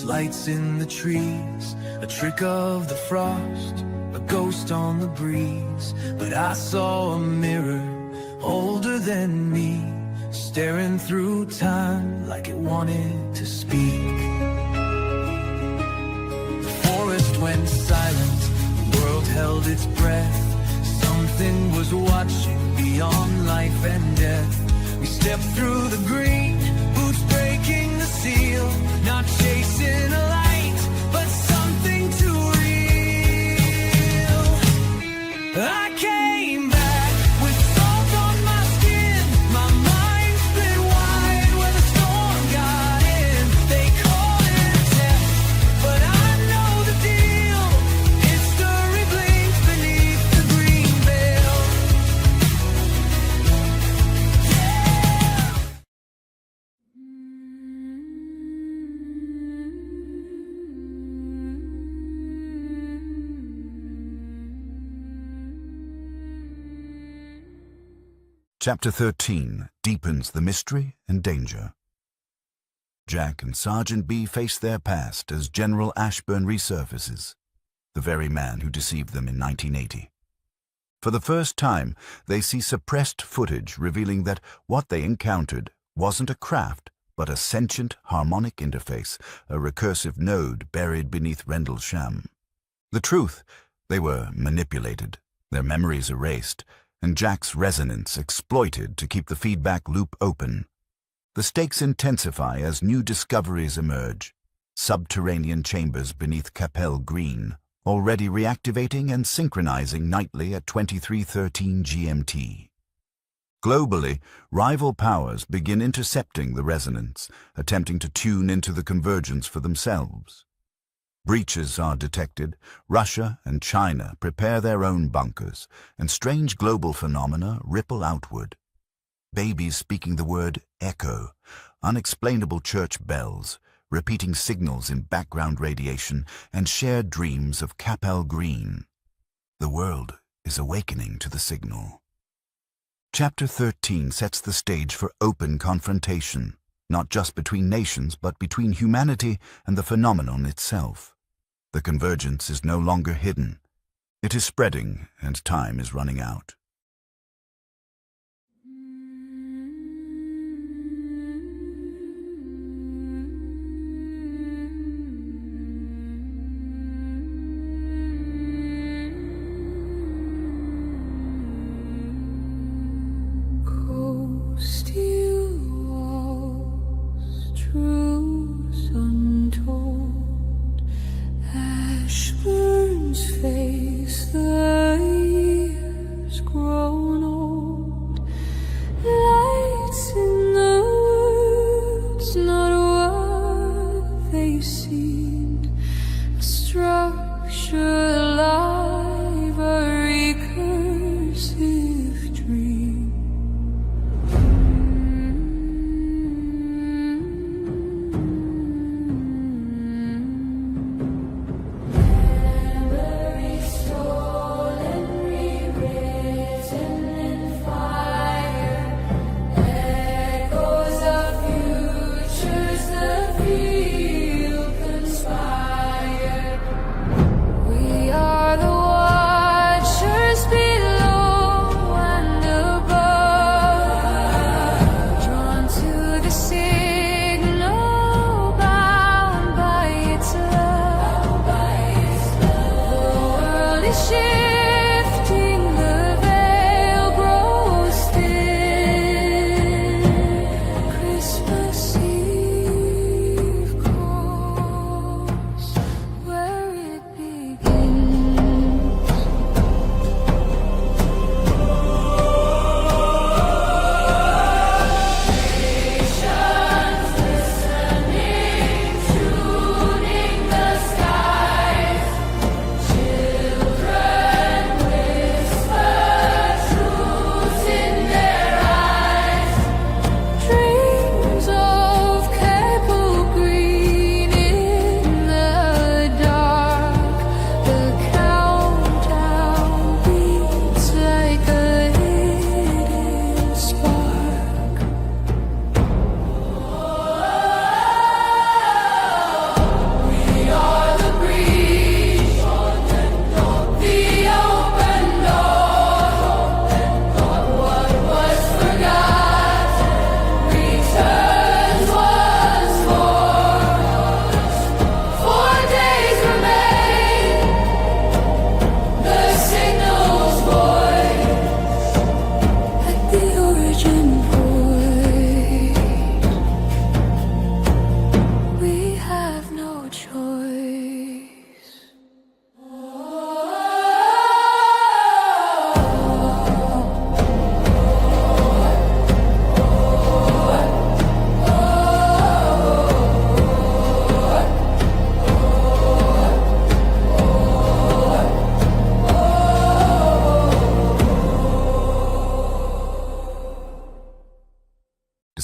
lights in the trees, a trick of the frost, a ghost on the breeze. But I saw a mirror older than me, staring through time like it wanted to speak. The forest went silent, the world held its breath. Something was watching beyond life and death. We stepped through the green, boots breaking the seal, not chasing a light, but something too real. I came back with salt on my skin, my mind split wide where the storm got in. They call it a test, but I know the deal. History blinks beneath the green veil. Chapter 13 deepens the mystery and danger. Jack and Sergeant B face their past as General Ashburn resurfaces, the very man who deceived them in 1980. For the first time, they see suppressed footage revealing that what they encountered wasn't a craft, but a sentient harmonic interface, a recursive node buried beneath Rendlesham. The truth, they were manipulated, their memories erased, and Jack's resonance exploited to keep the feedback loop open. The stakes intensify as new discoveries emerge. Subterranean chambers beneath Capel Green, already reactivating and synchronizing nightly at 2313 GMT. Globally, rival powers begin intercepting the resonance, attempting to tune into the convergence for themselves. Breaches are detected, Russia and China prepare their own bunkers, and strange global phenomena ripple outward. Babies speaking the word echo, unexplainable church bells, repeating signals in background radiation, and shared dreams of Capel Green. The world is awakening to the signal. Chapter 13 sets the stage for open confrontation, not just between nations, but between humanity and the phenomenon itself. The convergence is no longer hidden. It is spreading, and time is running out. Ashburn's face, the years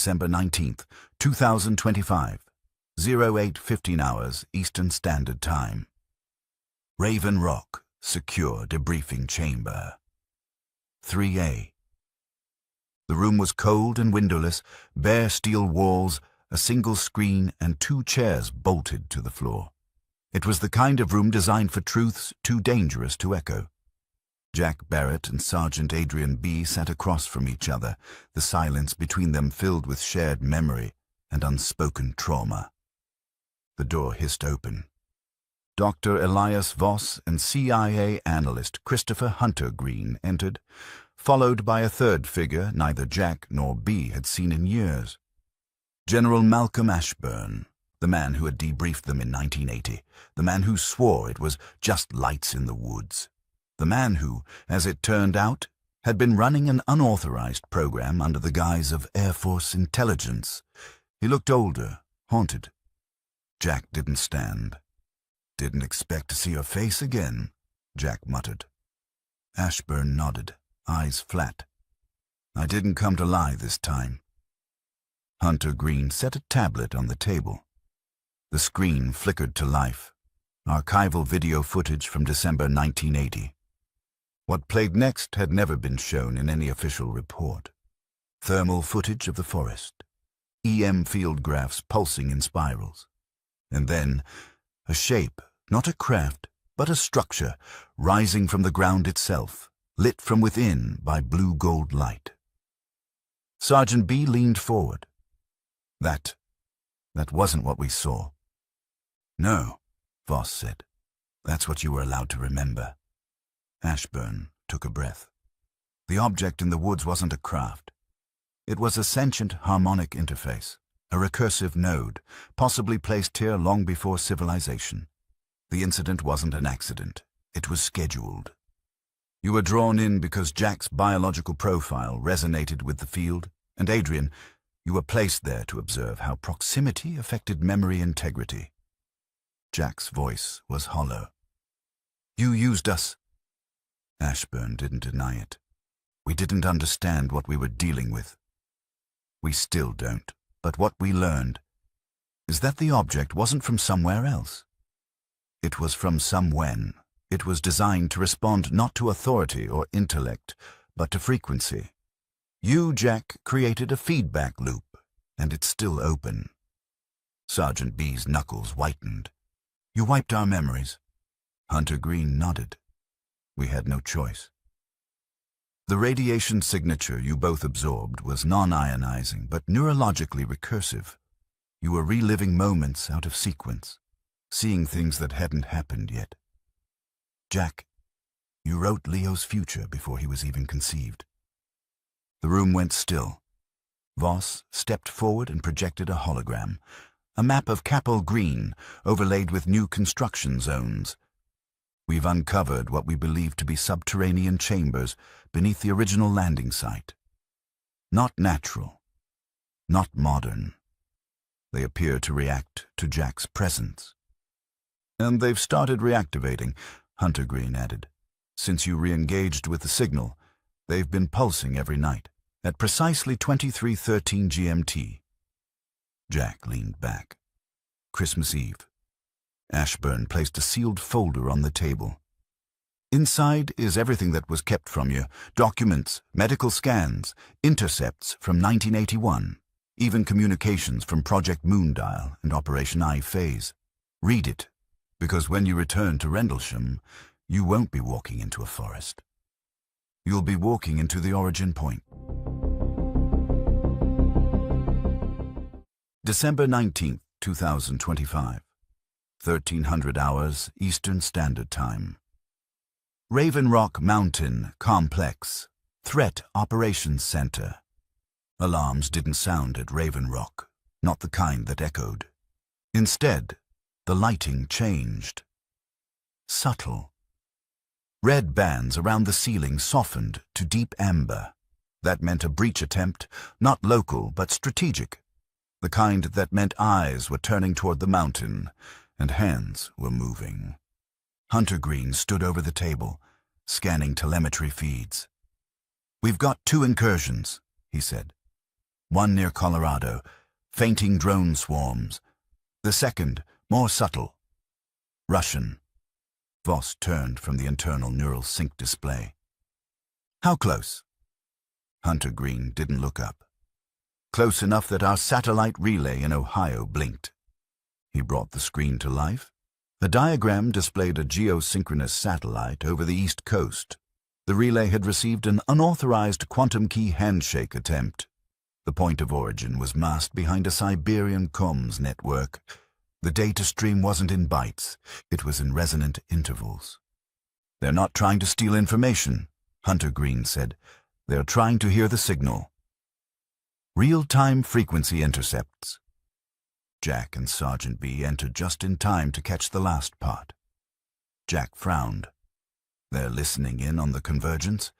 December 19th, 2025, 08:15 hours Eastern Standard Time. Raven Rock, secure debriefing chamber. 3A. The room was cold and windowless, bare steel walls, a single screen, and 2 chairs bolted to the floor. It was the kind of room designed for truths too dangerous to echo. Jack Barrett and Sergeant Adrian B. sat across from each other, the silence between them filled with shared memory and unspoken trauma. The door hissed open. Dr. Elias Voss and CIA analyst Christopher Hunter Green entered, followed by a third figure neither Jack nor B had seen in years. General Malcolm Ashburn, the man who had debriefed them in 1980, the man who swore it was just lights in the woods, the man who, as it turned out, had been running an unauthorized program under the guise of Air Force intelligence. He looked older, haunted. Jack didn't stand. "Didn't expect to see your face again," Jack muttered. Ashburn nodded, eyes flat. "I didn't come to lie this time." Hunter Green set a tablet on the table. The screen flickered to life. Archival video footage from December 1980. What played next had never been shown in any official report. Thermal footage of the forest. EM field graphs pulsing in spirals. And then, a shape, not a craft, but a structure, rising from the ground itself, lit from within by blue-gold light. Sergeant B leaned forward. That wasn't what we saw." "No," Voss said. "That's what you were allowed to remember." Ashburn took a breath. The object in the woods wasn't a craft. It was a sentient harmonic interface, a recursive node, possibly placed here long before civilization. The incident wasn't an accident. It was scheduled. You were drawn in because Jack's biological profile resonated with the field, and Adrian, you were placed there to observe how proximity affected memory integrity. Jack's voice was hollow. "You used us." Ashburn didn't deny it. "We didn't understand what we were dealing with. We still don't, but what we learned is that the object wasn't from somewhere else. It was from somewhen. It was designed to respond not to authority or intellect, but to frequency. You, Jack, created a feedback loop, and it's still open." Sergeant B's knuckles whitened. "You wiped our memories." Hunter Green nodded. "We had no choice." The radiation signature you both absorbed was non-ionizing, but neurologically recursive. You were reliving moments out of sequence, seeing things that hadn't happened yet. Jack, you wrote Leo's future before he was even conceived. The room went still. Voss stepped forward and projected a hologram, a map of Capel Green overlaid with new construction zones. "We've uncovered what we believe to be subterranean chambers beneath the original landing site. Not natural, not modern. They appear to react to Jack's presence." "And they've started reactivating," Hunter Green added. "Since you re-engaged with the signal, they've been pulsing every night, at precisely 23:13 GMT. Jack leaned back. Christmas Eve. Ashburn placed a sealed folder on the table. "Inside is everything that was kept from you, documents, medical scans, intercepts from 1981, even communications from Project Moondial and Operation I-Phase. Read it, because when you return to Rendlesham, you won't be walking into a forest. You'll be walking into the origin point." December 19th, 2025, 1300 hours Eastern Standard Time. Raven Rock Mountain Complex, Threat Operations Center. Alarms didn't sound at Raven Rock, not the kind that echoed. Instead, the lighting changed. Subtle. Red bands around the ceiling softened to deep amber. That meant a breach attempt, not local but strategic. The kind that meant eyes were turning toward the mountain, and hands were moving. Hunter Green stood over the table, scanning telemetry feeds. "We've got 2 incursions," he said. One near Colorado, fainting drone swarms. The second, more subtle. Russian. Voss turned from the internal neural sync display. How close? Hunter Green didn't look up. Close enough that our satellite relay in Ohio blinked. He brought the screen to life. A diagram displayed a geosynchronous satellite over the East Coast. The relay had received an unauthorized quantum key handshake attempt. The point of origin was masked behind a Siberian comms network. The data stream wasn't in bytes, it was in resonant intervals. They're not trying to steal information, Hunter Green said. They're trying to hear the signal. Real-time frequency intercepts. Jack and Sergeant B entered just in time to catch the last part. Jack frowned. They're listening in on the convergence?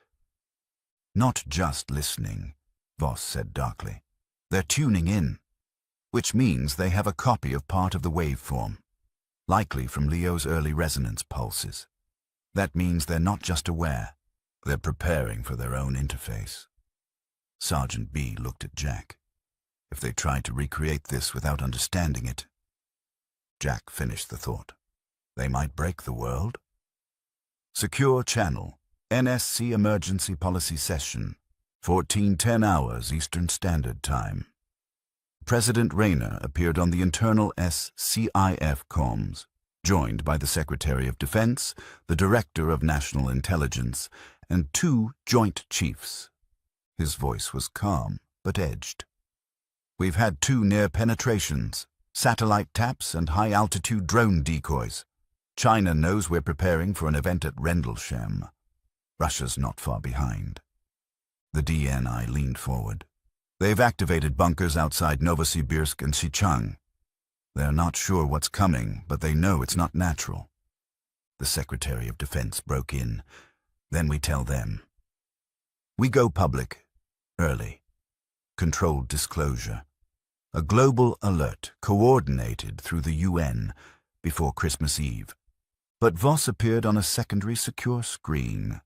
Not just listening, Voss said darkly. They're tuning in, which means they have a copy of part of the waveform, likely from Leo's early resonance pulses. That means they're not just aware, they're preparing for their own interface. Sergeant B looked at Jack. If they tried to recreate this without understanding it, Jack finished the thought. They might break the world. Secure channel, NSC Emergency Policy Session, 14:10 hours Eastern Standard Time. President Rayner appeared on the internal SCIF comms, joined by the Secretary of Defense, the Director of National Intelligence, and 2 Joint Chiefs. His voice was calm, but edged. We've had 2 near penetrations, satellite taps and high-altitude drone decoys. China knows we're preparing for an event at Rendlesham. Russia's not far behind. The DNI leaned forward. They've activated bunkers outside Novosibirsk and Xichang. They're not sure what's coming, but they know it's not natural. The Secretary of Defense broke in. Then we tell them. We go public, early. Controlled disclosure. A global alert coordinated through the UN before Christmas Eve. But Voss appeared on a secondary secure screen.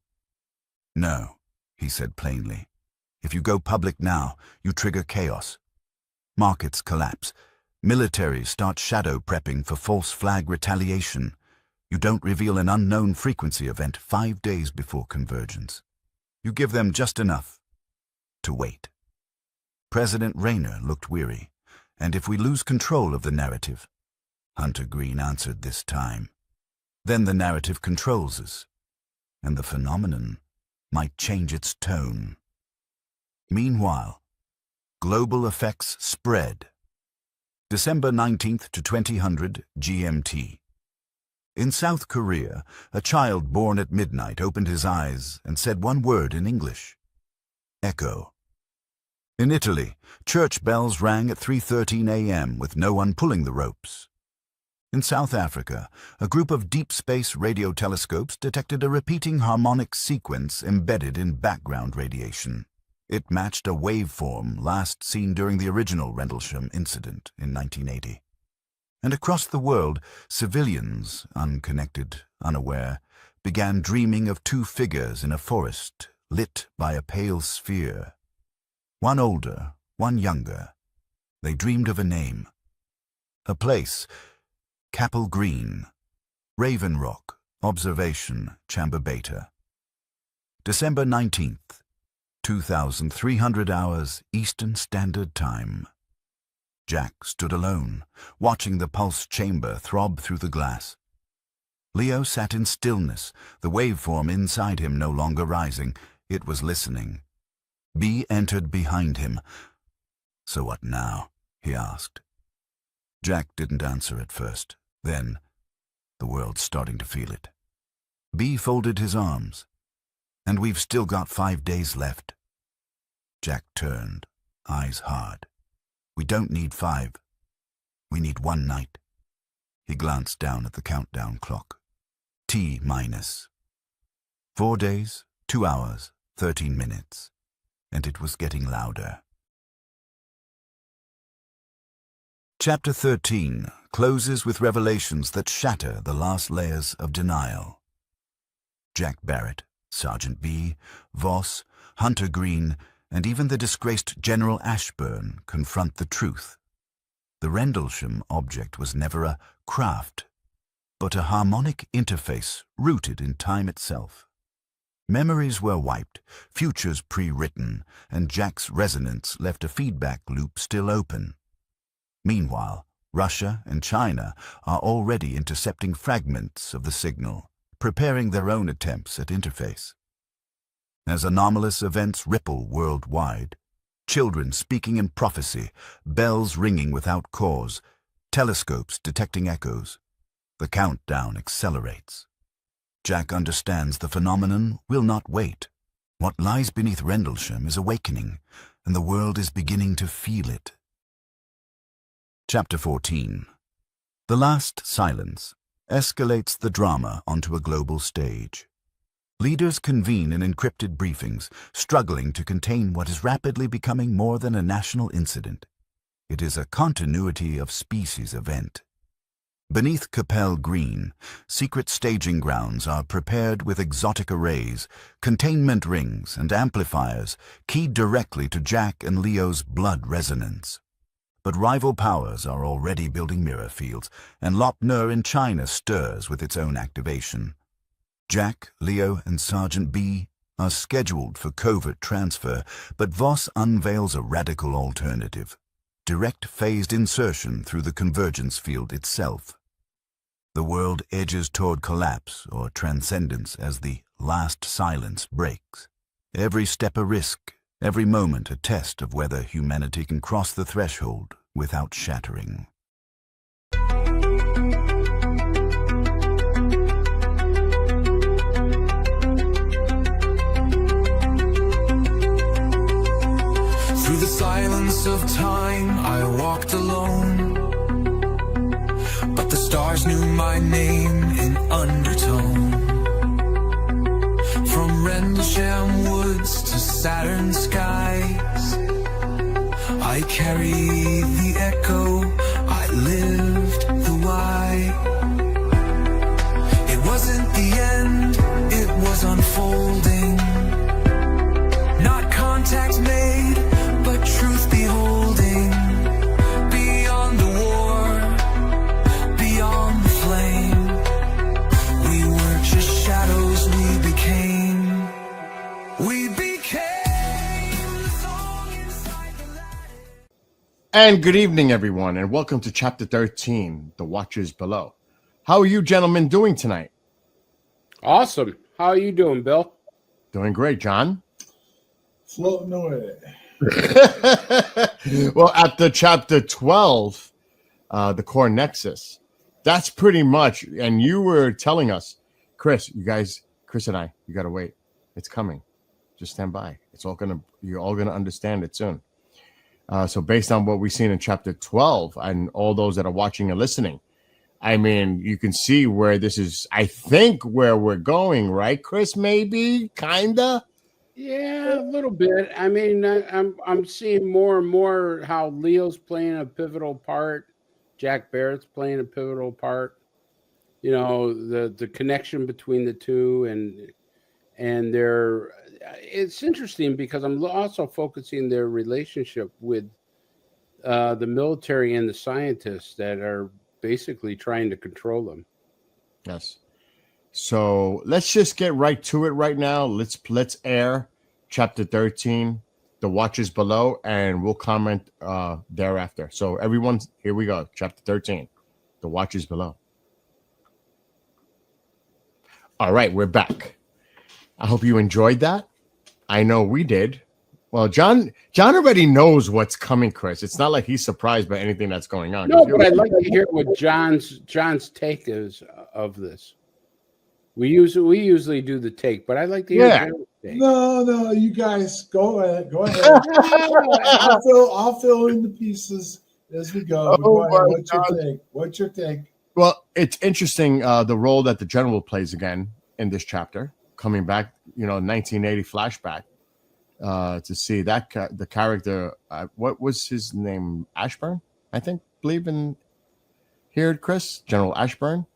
No, he said plainly. If you go public now, you trigger chaos. Markets collapse. Militaries start shadow prepping for false flag retaliation. You don't reveal an unknown frequency event 5 days before convergence. You give them just enough to wait. President Rayner looked weary. And if we lose control of the narrative, Hunter Green answered this time, then the narrative controls us, and the phenomenon might change its tone. Meanwhile, global effects spread. December 19th to 2000 GMT. In South Korea, a child born at midnight opened his eyes and said one word in English. Echo. In Italy, church bells rang at 3:13 a.m. with no one pulling the ropes. In South Africa, a group of deep space radio telescopes detected a repeating harmonic sequence embedded in background radiation. It matched a waveform last seen during the original Rendlesham incident in 1980. And across the world, civilians, unconnected, unaware, began dreaming of 2 figures in a forest lit by a pale sphere. One older, one younger. They dreamed of a name. A place, Capel Green, Raven Rock, Observation, Chamber Beta. December 19th, 2300 hours Eastern Standard Time. Jack stood alone, watching the pulse chamber throb through the glass. Leo sat in stillness, the waveform inside him no longer rising. It was listening. B entered behind him. So what now? He asked. Jack didn't answer at first. Then, the world's starting to feel it. B folded his arms. And we've still got 5 days left. Jack turned, eyes hard. We don't need 5. We need 1 night. He glanced down at the countdown clock. T-minus. 4 days, 2 hours, 13 minutes. And it was getting louder. Chapter 13 closes with revelations that shatter the last layers of denial. Jack Barrett, Sergeant B, Voss, Hunter Green, and even the disgraced General Ashburn confront the truth. The Rendlesham object was never a craft, but a harmonic interface rooted in time itself. Memories were wiped, futures pre-written, and Jack's resonance left a feedback loop still open. Meanwhile, Russia and China are already intercepting fragments of the signal, preparing their own attempts at interface. As anomalous events ripple worldwide, children speaking in prophecy, bells ringing without cause, telescopes detecting echoes, the countdown accelerates. Jack understands the phenomenon will not wait. What lies beneath Rendlesham is awakening, and the world is beginning to feel it. Chapter 14. The Last Silence escalates the drama onto a global stage. Leaders convene in encrypted briefings, struggling to contain what is rapidly becoming more than a national incident. It is a continuity of species event. Beneath Capel Green, secret staging grounds are prepared with exotic arrays, containment rings, and amplifiers keyed directly to Jack and Leo's blood resonance. But rival powers are already building mirror fields, and Lopner in China stirs with its own activation. Jack, Leo, and Sergeant B are scheduled for covert transfer, but Voss unveils a radical alternative: direct phased insertion through the convergence field itself. The world edges toward collapse or transcendence as the last silence breaks. Every step a risk, every moment a test of whether humanity can cross the threshold without shattering. Through the silence of time, I walked alone, but the stars knew my name in undertone. From Rendlesham woods to Saturn skies, I carry the echo, I lived the why. It wasn't the end, it was unfolding. Not contact made, but truth beholding. Beyond the war, beyond the flame, we weren't just shadows, we became the song inside the light. And good evening, everyone, and welcome to Chapter 13, The Watchers Below. How are you gentlemen doing tonight? Awesome. How are you doing, Bill? Doing great, John. Floating away. Well, after Chapter 12, the Core Nexus, that's pretty much, and you were telling us, Chris and I, you got to wait. It's coming. Just stand by. You're all going to understand it soon. So based on what we've seen in Chapter 12 and all those that are watching and listening, I mean, you can see where this is, I think, where we're going, right, Chris? Maybe, kinda. Yeah, a little bit. I mean, I'm seeing more and more how Leo's playing a pivotal part, Jack Barrett's playing a pivotal part. You know, the connection between the two, and it's interesting because I'm also focusing their relationship with the military and the scientists that are basically trying to control them. Yes. So let's just get right to it right now. Let's air Chapter 13, The Watchers Below, and we'll comment thereafter. So everyone, here we go. Chapter 13, The Watchers Below. All right, we're back. I hope you enjoyed that. I know we did. Well, John already knows what's coming, Chris. It's not like he's surprised by anything that's going on. No, but I'd like to hear what John's take is of this. We usually do the take, but I'd like to hear John's take. No, you guys go ahead. I'll fill in the pieces as we go. Go ahead. What's your take? Well, it's interesting the role that the general plays again in this chapter, coming back, 1980 flashback. To see that the character, what was his name? Ashburn, I believe in here, Chris, General Ashburn.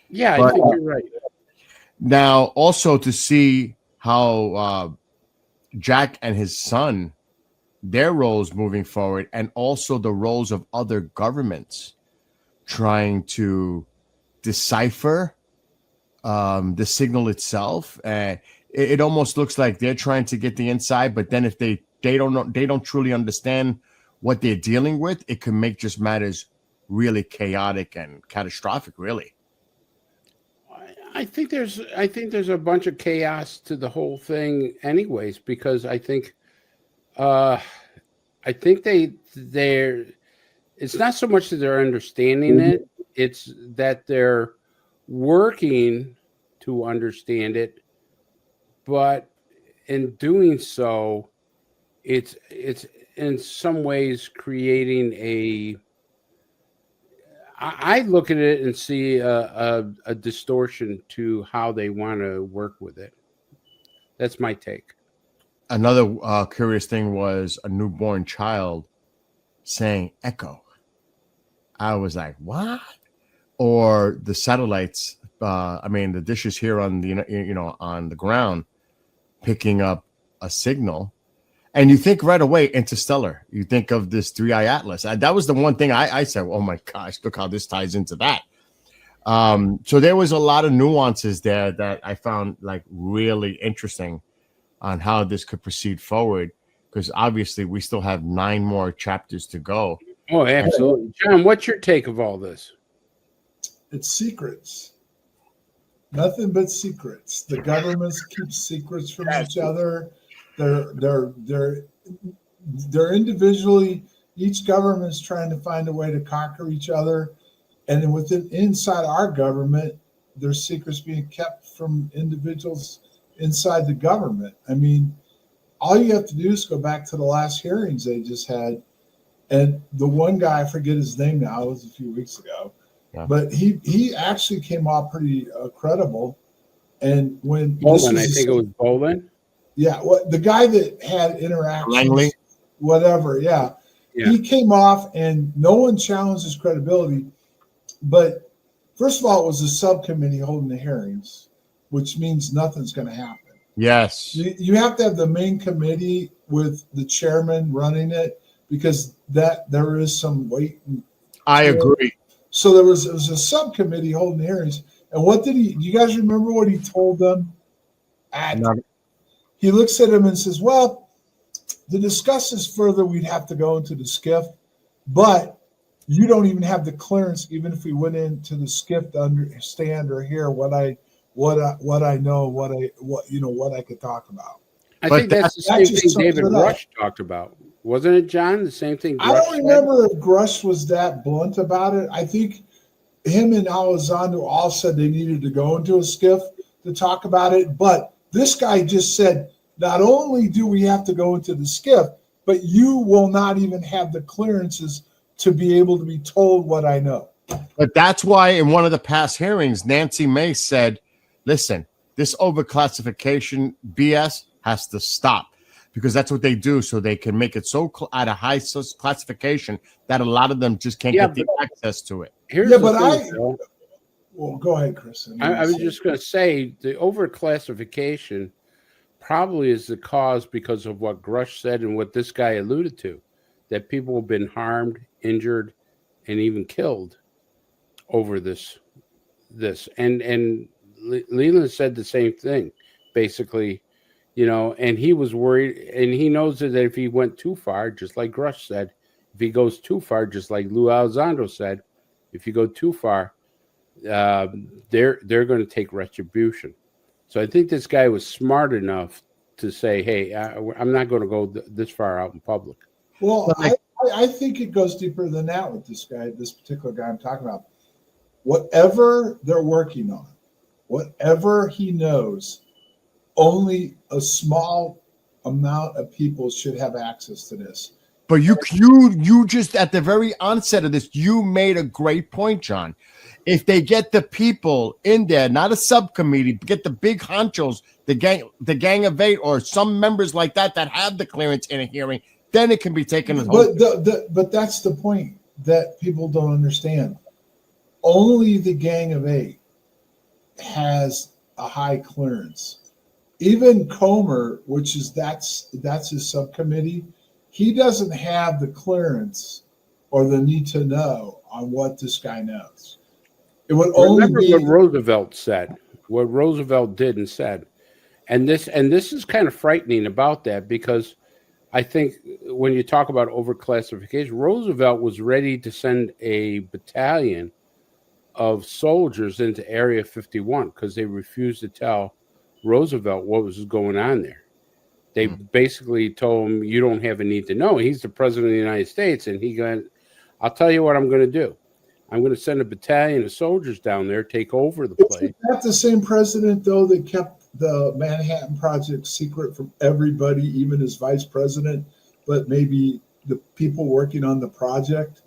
Yeah, I think you're right. Now, also to see how Jack and his son, their roles moving forward, and also the roles of other governments trying to decipher the signal itself. It almost looks like they're trying to get the inside, but then if they don't know, they don't truly understand what they're dealing with, it can make just matters really chaotic and catastrophic, really. I think there's a bunch of chaos to the whole thing anyways, because I think they're it's not so much that they're understanding it, it's that they're working to understand it, but in doing so, it's in some ways creating a. I look at it and see a distortion to how they want to work with it. That's my take. Another curious thing was a newborn child saying "echo." I was like, "What?" Or the satellites. The dishes here on the on the ground, picking up a signal. And you think right away interstellar. You think of this 3-eye atlas. That was the one thing I said, oh my gosh, look how this ties into that. So there was a lot of nuances there that I found like really interesting on how this could proceed forward, because obviously we still have 9 more chapters to go. Oh, absolutely. John, what's your take of all this? It's secrets. Nothing but secrets. The governments keep secrets from each other. They're individually, each government is trying to find a way to conquer each other. And then inside our government, there's secrets being kept from individuals inside the government. I mean, all you have to do is go back to the last hearings they just had. And the one guy, I forget his name now, it was a few weeks ago, but he actually came off pretty credible. And when Bolin, I think it was Bolin. Yeah, the guy that had interactions, Langley. Whatever, yeah. He came off and no one challenged his credibility. But first of all, it was a subcommittee holding the hearings, which means nothing's going to happen. Yes. You have to have the main committee with the chairman running it, because there is some weight. I agree. So it was a subcommittee holding the hearings. And what did do you guys remember what he told them? He looks at him and says, well, to discuss this further, we'd have to go into the skiff, but you don't even have the clearance, even if we went into the skiff, to understand or hear what I know, what I could talk about. I think that's the same thing David Rush talked about. Wasn't it, John? The same thing Grush I don't remember if Grush was that blunt about it. I think him and Elizondo all said they needed to go into a skiff to talk about it, but this guy just said, not only do we have to go into the skiff, but you will not even have the clearances to be able to be told what I know. But that's why in one of the past hearings, Nancy Mace said, listen, this overclassification BS has to stop, because that's what they do, so they can make it so at a high classification that a lot of them just can't get the access to it. Well, go ahead, Chris. I was just going to say the overclassification probably is the cause because of what Grush said and what this guy alluded to, that people have been harmed, injured, and even killed over this. And Leland said the same thing, basically, and he was worried, and he knows that if he went too far, just like Grush said, if he goes too far, just like Lou Elizondo said, if you go too far, they're going to take retribution. So I think this guy was smart enough to say, hey, I'm not going to go this far out in public. Well, I think it goes deeper than that with this guy, this particular guy I'm talking about. Whatever they're working on, whatever he knows, only a small amount of people should have access to this. But you just at the very onset of this, you made a great point, John. If they get the people in there, not a subcommittee, get the big honchos, the gang of 8, or some members like that have the clearance in a hearing, then it can be taken as home. But that's the point that people don't understand. Only the gang of 8 has a high clearance. even Comer, which is that's his subcommittee, he doesn't have the clearance or the need to know on what this guy knows. It would only Remember be what Roosevelt said, what Roosevelt did and said. And this is kind of frightening about that, because I think when you talk about overclassification, Roosevelt was ready to send a battalion of soldiers into Area 51 because they refused to tell Roosevelt what was going on there. They basically told him, you don't have a need to know. He's the president of the United States, and he going, I'll tell you what I'm going to do. I'm going to send a battalion of soldiers down there, take over the place. Isn't that the same president, though, that kept the Manhattan Project secret from everybody, even his vice president, but maybe the people working on the project,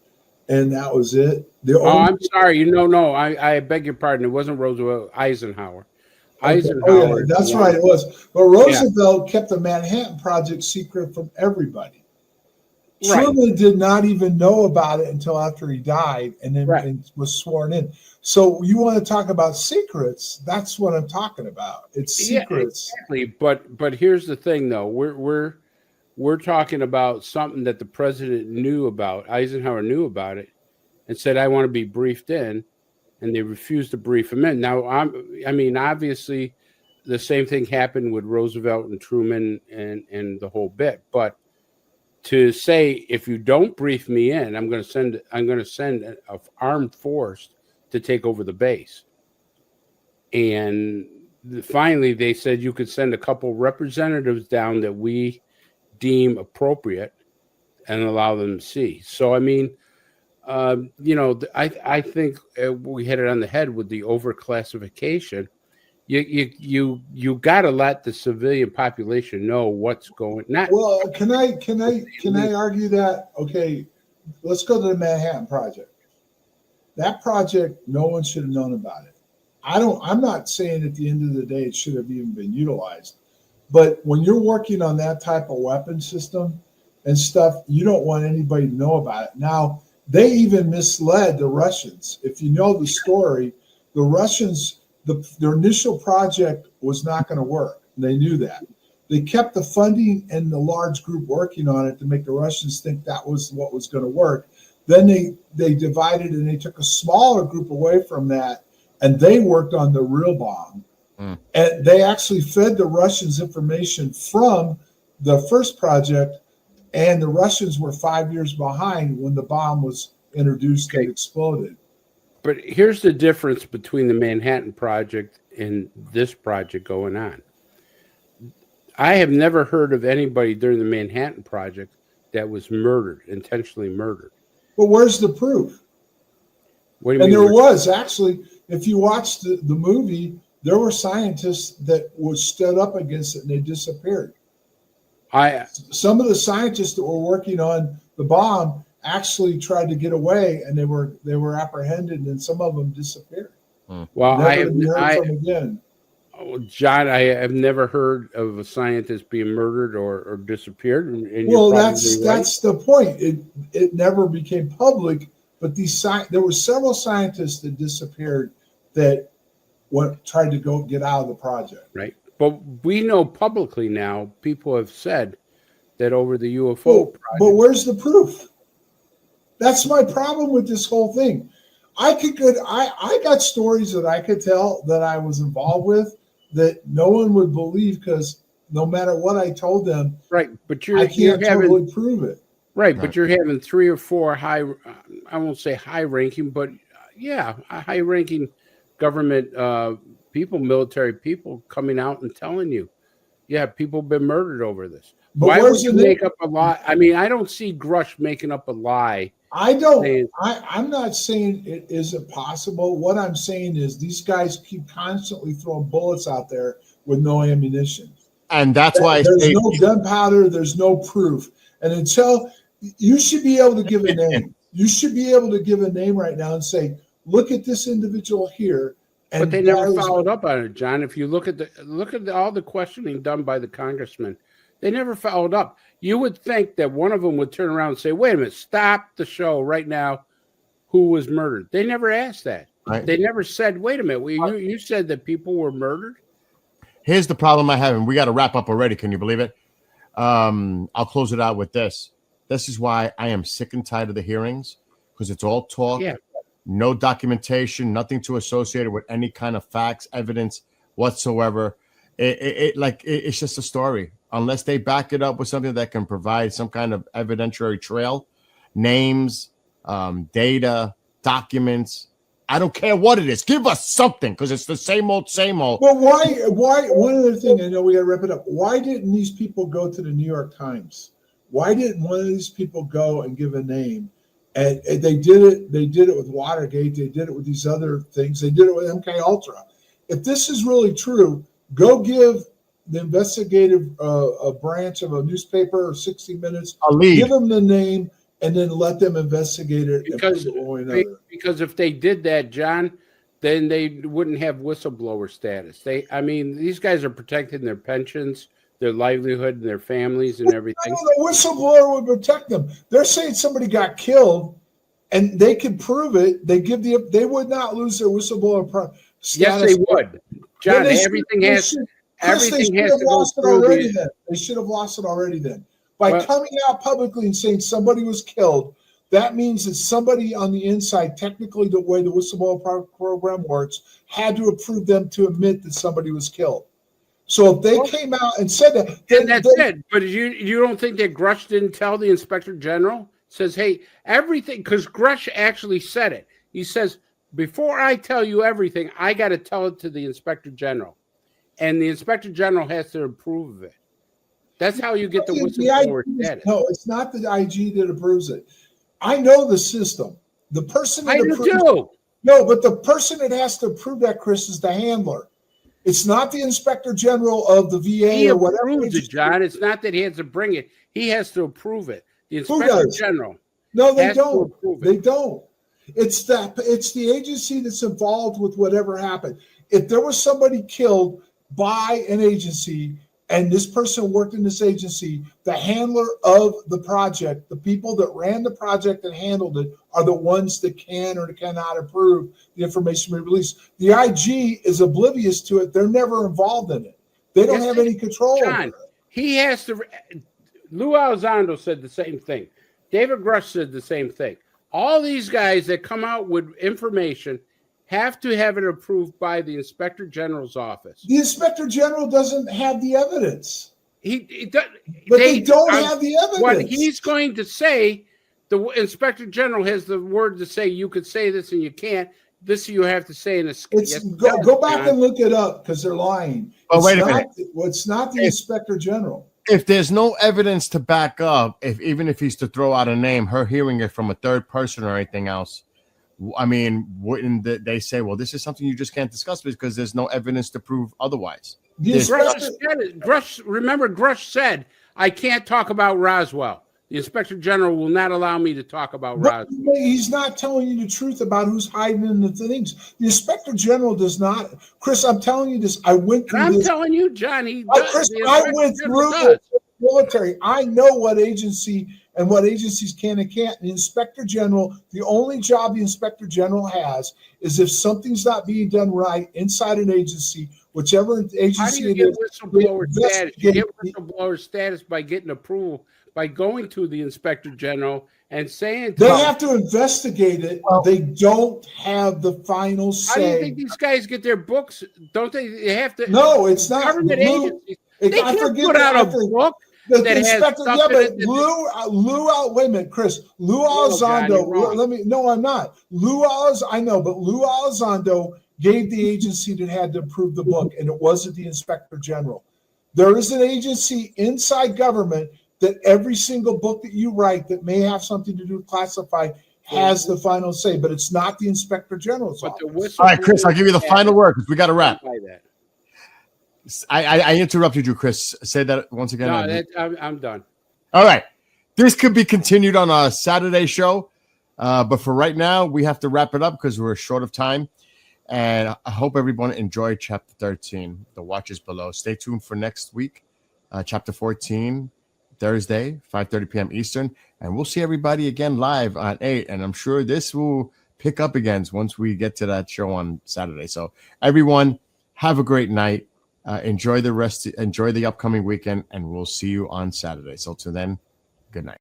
and that was it? I'm sorry. No, I beg your pardon. It wasn't Roosevelt, Eisenhower. Okay. Eisenhower. Oh, yeah, that's right, it was. But Roosevelt kept the Manhattan Project secret from everybody. Right. Truman did not even know about it until after he died, and then and was sworn in. So you want to talk about secrets? That's what I'm talking about. It's secrets. Yeah, exactly. But here's the thing, though. We're talking about something that the president knew about. Eisenhower knew about it, and said, "I want to be briefed in," and they refused to brief him in. Now, I mean, obviously, the same thing happened with Roosevelt and Truman and the whole bit, but to say, if you don't brief me in, I'm going to send an armed force to take over the base. And finally, they said you could send a couple representatives down that we deem appropriate and allow them to see. So, I mean, I think we hit it on the head with the overclassification. You got to let the civilian population know what's going. Well, can I argue that? Okay, let's go to the Manhattan Project. That project, no one should have known about it. I'm not saying at the end of the day it should have even been utilized, but when you're working on that type of weapon system and stuff, you don't want anybody to know about it. Now, they even misled the Russians. If you know the story, the Russians, their initial project was not going to work. They knew that. They kept the funding and the large group working on it to make the Russians think that was what was going to work. Then they divided and they took a smaller group away from that, and they worked on the real bomb. And they actually fed the Russians information from the first project, and the Russians were 5 years behind when the bomb was introduced and exploded. But here's the difference between the Manhattan Project and this project going on. I have never heard of anybody during the Manhattan Project that was murdered, intentionally murdered. But where's the proof? What do you And mean? there was actually, if you watch the movie, there were scientists that stood up against it and they disappeared. Some of the scientists that were working on the bomb actually tried to get away, and they were apprehended, and some of them disappeared. Well, Never heard from again. John, I have never heard of a scientist being murdered or disappeared. And Well, that's the point. It never became public, but there were several scientists that disappeared that tried to go get out of the project. Right. But we know publicly now, people have said that over the UFO project. But where's the proof? That's my problem with this whole thing. I got stories that I could tell that I was involved with that no one would believe, because no matter what I told them, right? But I can't totally prove it. Right, but you're having 3 or 4 high, I won't say high ranking, but high ranking government people, military people coming out and telling you, people have been murdered over this. But why would you make up a lie? I mean, I don't see Grush making up a lie. I don't. I'm not saying it isn't possible. What I'm saying is these guys keep constantly throwing bullets out there with no ammunition. And that's why there's no gunpowder, there's no proof. And until you should be able to give a name. You should be able to give a name right now and say, look at this individual here. And but they never followed up on it, John. If you look at all the questioning done by the congressman, they never followed up. You would think that one of them would turn around and say, wait a minute, stop the show right now. Who was murdered? They never asked that. Right. They never said, wait a minute, you said that people were murdered? Here's the problem I have, and we got to wrap up already. Can you believe it? I'll close it out with this. This is why I am sick and tired of the hearings, because it's all talk, no documentation, nothing to associate it with any kind of facts, evidence whatsoever. It's just a story. Unless they back it up with something that can provide some kind of evidentiary trail, names, data, documents. I don't care what it is. Give us something, because it's the same old, same old. Well, why? One other thing, I know we got to wrap it up. Why didn't these people go to the New York Times? Why didn't one of these people go and give a name? And they did it. They did it with Watergate. They did it with these other things. They did it with MK Ultra. If this is really true, go give the investigative branch of a newspaper or 60 Minutes. A lead. Give them the name, and then let them investigate it. Because if they did that, John, then they wouldn't have whistleblower status. These guys are protecting their pensions, their livelihood, and their families and everything. The whistleblower would protect them. They're saying somebody got killed, and they can prove it. They would not lose their whistleblower status. Yes, they would. John, everything has to go through. They should have lost it already then. By coming out publicly and saying somebody was killed, that means that somebody on the inside, technically the way the whistleblower program works, had to approve them to admit that somebody was killed. So if they came out and said that, then that's it. But you don't think that Grush didn't tell the Inspector General? Says, hey, everything, because Grush actually said it. He says, before I tell you everything, I got to tell it to the Inspector General. And the Inspector General has to approve of it. That's how you get the whistleblower status. No, it's not the IG that approves it. I know the system. The person that approves. No, but the person that has to approve that, Chris, is the handler. It's not the Inspector General of the VA or whatever. He approves it, John. It's not that he has to bring it. He has to approve it. The Inspector General. No, they don't. They don't. It's the agency that's involved with whatever happened. If there was somebody killed by an agency and this person worked in this agency, the handler of the project, the people that ran the project and handled it, are the ones that can or cannot approve the information we release. The IG is oblivious to it. They're never involved in it. They don't have any control over it. He has to. Lou Elizondo said the same thing. David Grush said the same thing. All these guys that come out with information have to have it approved by the Inspector General's office. The Inspector General doesn't have the evidence. They don't have the evidence. What he's going to say, the Inspector General has the word to say, you could say this and you can't. This you have to say in a go back and look it up, because they're lying. Oh, wait a minute. It's not the Inspector General. If there's no evidence to back up, even if he's to throw out a name, her hearing it from a third person or anything else, wouldn't they say, well, this is something you just can't discuss because there's no evidence to prove otherwise? Grush said, I can't talk about Roswell. The Inspector General will not allow me to talk about Roswell. He's not telling you the truth about who's hiding in the things. The Inspector General does not. Chris, I'm telling you this. I went through this. I'm telling you, John. Chris, I went through the military. I know what agency and what agencies can and can't. The Inspector General, the only job the Inspector General has is if something's not being done right inside an agency, whichever agency How do you get whistleblower status? You get whistleblower status by getting approval, by going to the Inspector General and saying they have to investigate it. They don't have the final say. How do you think these guys get their books? Don't they? They have to. No, it's not. Government agencies. They can't put out a book. The inspector, wait a minute, Chris. Lou Elizondo. I'm not. I know, but Lou Elizondo gave the agency that had to approve the book, and it wasn't the Inspector General. There is an agency inside government that every single book that you write that may have something to do with classified has the final say, but it's not the Inspector General's office. All right, Chris, I'll give you the final word because we got to wrap. I interrupted you, Chris. Say that once again. No, I'm done. All right. This could be continued on a Saturday show, but for right now, we have to wrap it up because we're short of time. And I hope everyone enjoyed Chapter 13, The Watch is Below. Stay tuned for next week, Chapter 14, Thursday, 5:30 p.m. Eastern. And we'll see everybody again live at 8. And I'm sure this will pick up again once we get to that show on Saturday. So everyone, have a great night. Enjoy the upcoming weekend, and we'll see you on Saturday. So till then, good night.